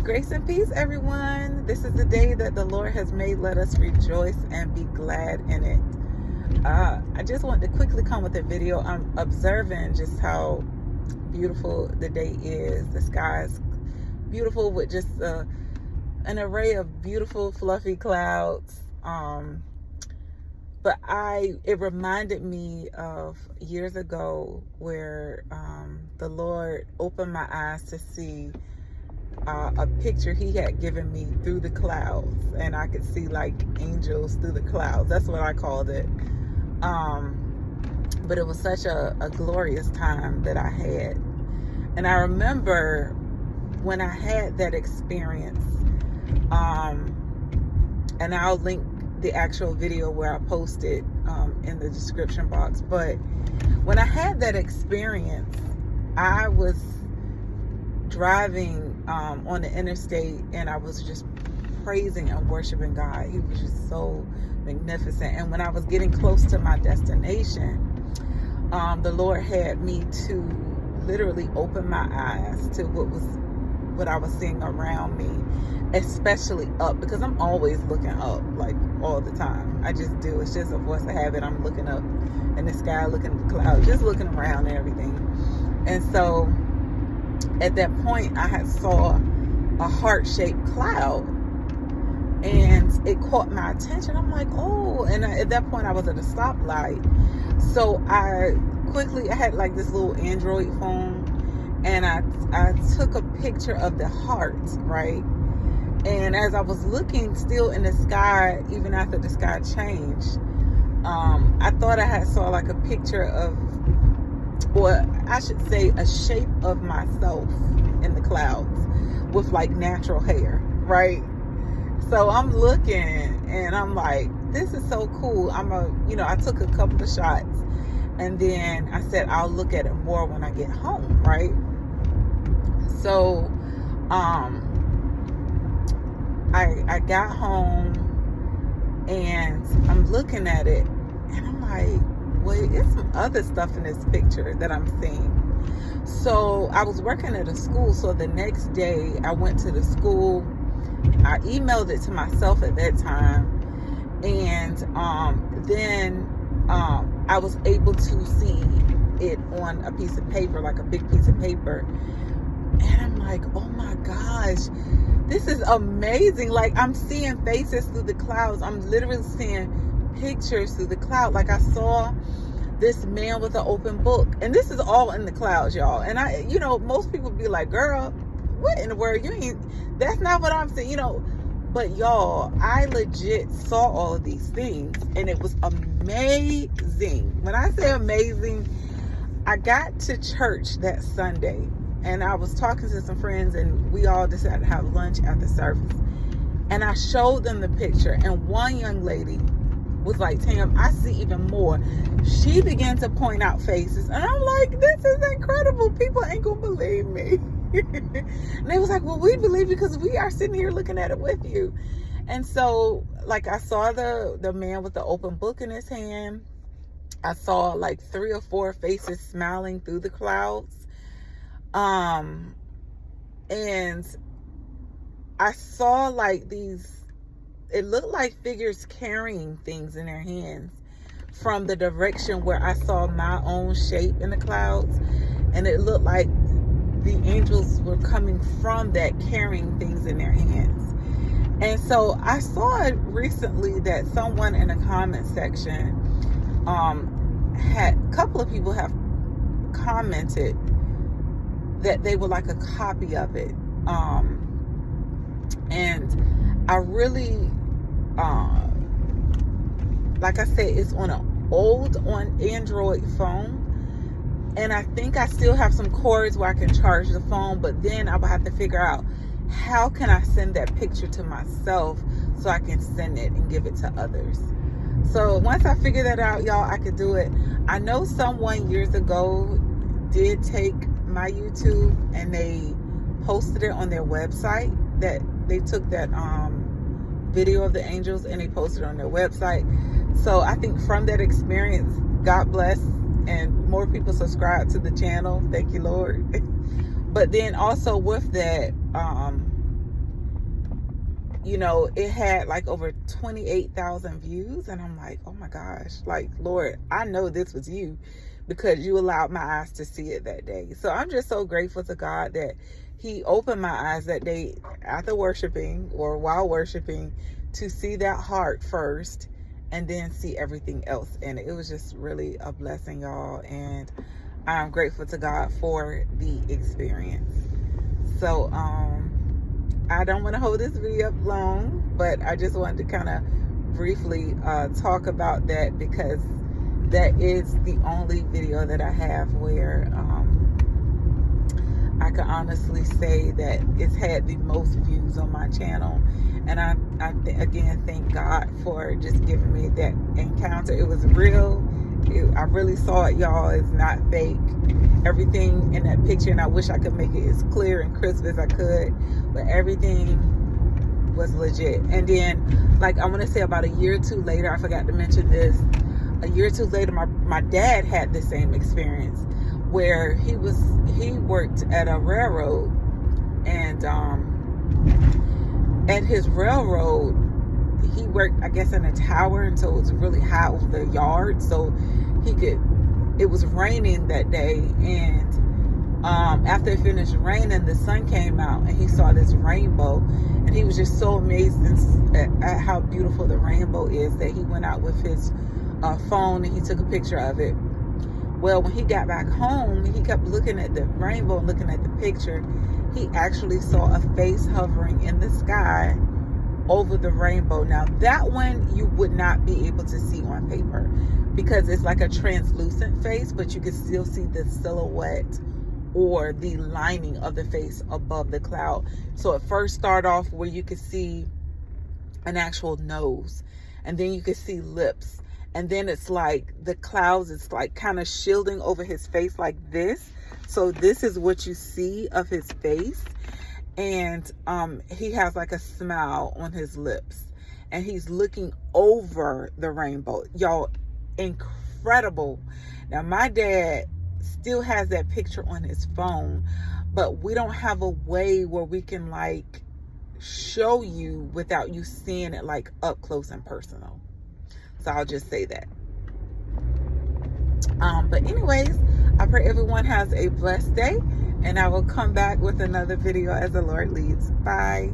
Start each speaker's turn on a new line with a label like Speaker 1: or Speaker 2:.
Speaker 1: Grace and peace, everyone. This is the day that the Lord has made. Let us rejoice and be glad in it. I just want to quickly come with a video. I'm observing just how beautiful the day is. The sky is beautiful with just an array of beautiful, fluffy clouds. But it reminded me of years ago where the Lord opened my eyes to see a picture he had given me through the clouds, and I could see like angels through the clouds. That's what I called it. But it was such a glorious time that I had. And I remember when I had that experience, and I'll link the actual video where I posted in the description box. But when I had that experience, I was driving on the interstate, and I was just praising and worshiping God. He was just so magnificent. And when I was getting close to my destination, the Lord had me to literally open my eyes to what I was seeing around me, especially up, because I'm always looking up, like all the time. I just do. It's just a force of habit. I'm looking up in the sky, looking at the clouds, just looking around and everything. And so at that point, I had saw a heart-shaped cloud, and it caught my attention. I'm like, oh, and at that point I was at a stoplight. So I had like this little Android phone, and I took a picture of the heart, right? And as I was looking still in the sky, even after the sky changed, I thought I had saw like a picture of, or I should say a shape of myself in the clouds with like natural hair, right? So I'm looking and I'm like, this is so cool. I took a couple of shots, and then I said, I'll look at it more when I get home, right? So, I got home and I'm looking at it, and I'm like, wait, it's some other stuff in this picture that I'm seeing. So I was working at a school. So the next day I went to the school. I emailed it to myself at that time. And then I was able to see it on a piece of paper, like a big piece of paper. And I'm like, oh my gosh, this is amazing. Like, I'm seeing faces through the clouds. I'm literally seeing pictures through the cloud. Like, I saw this man with an open book, and this is all in the clouds, y'all. And most people be like, girl, what in the world? That's not what I'm saying, but y'all, I legit saw all of these things, and it was amazing. When I say amazing, I got to church that Sunday, and I was talking to some friends, and we all decided to have lunch after service. And I showed them the picture, and one young lady was like, Tam, I see even more. She began to point out faces, and I'm like, this is incredible. People ain't gonna believe me. And they was like, well, we believe you because we are sitting here looking at it with you. And so, like, I saw the man with the open book in his hand. I saw like 3 or 4 faces smiling through the clouds. And I saw like it looked like figures carrying things in their hands from the direction where I saw my own shape in the clouds. And it looked like the angels were coming from that, carrying things in their hands. And so I saw it recently that someone in the comment section, a couple of people have commented that they would like a copy of it. And I really, like I said, it's on an Android phone. And I think I still have some cords where I can charge the phone, but then I will have to figure out how can I send that picture to myself so I can send it and give it to others. So once I figure that out, y'all, I could do it. I know someone years ago did take my YouTube and they posted it on their website. That they took that video of the angels and they posted it on their website. So I think from that experience, God bless, and more people subscribe to the channel. Thank you, Lord. But then also with that, you know, it had like over 28,000 views. And I'm like, oh my gosh, like, Lord, I know this was you because you allowed my eyes to see it that day. So I'm just so grateful to God that he opened my eyes that day after worshiping or while worshiping to see that heart first and then see everything else. And it was just really a blessing, y'all. And I'm grateful to God for the experience. So, I don't want to hold this video up long, but I just wanted to kind of briefly talk about that because that is the only video that I have where I can honestly say that it's had the most views on my channel. And I again thank God for just giving me that encounter. It was real. I really saw it, y'all. It's not fake. Everything in that picture, and I wish I could make it as clear and crisp as I could, but everything was legit. And then, like, I want to say about a year or two later, I forgot to mention this, a year or two later, my dad had the same experience where he worked at a railroad, and at his railroad, he worked, I guess, in a tower, and so it was really high over the yard, so it was raining that day, and after it finished raining, the sun came out, and he saw this rainbow, and he was just so amazed at how beautiful the rainbow is that he went out with his phone and he took a picture of it. Well, when he got back home, he kept looking at the rainbow and looking at the picture. He actually saw a face hovering in the sky over the rainbow. Now, that one you would not be able to see on paper because it's like a translucent face, but you can still see the silhouette or the lining of the face above the cloud. So it first started off where you could see an actual nose, and then you could see lips, and then it's like the clouds, it's like kind of shielding over his face like this. So this is what you see of his face. And he has like a smile on his lips, and he's looking over the rainbow, y'all. Incredible. Now, my dad still has that picture on his phone, but we don't have a way where we can like show you without you seeing it like up close and personal. So I'll just say that. But anyways, I pray everyone has a blessed day, and I will come back with another video as the Lord leads. Bye.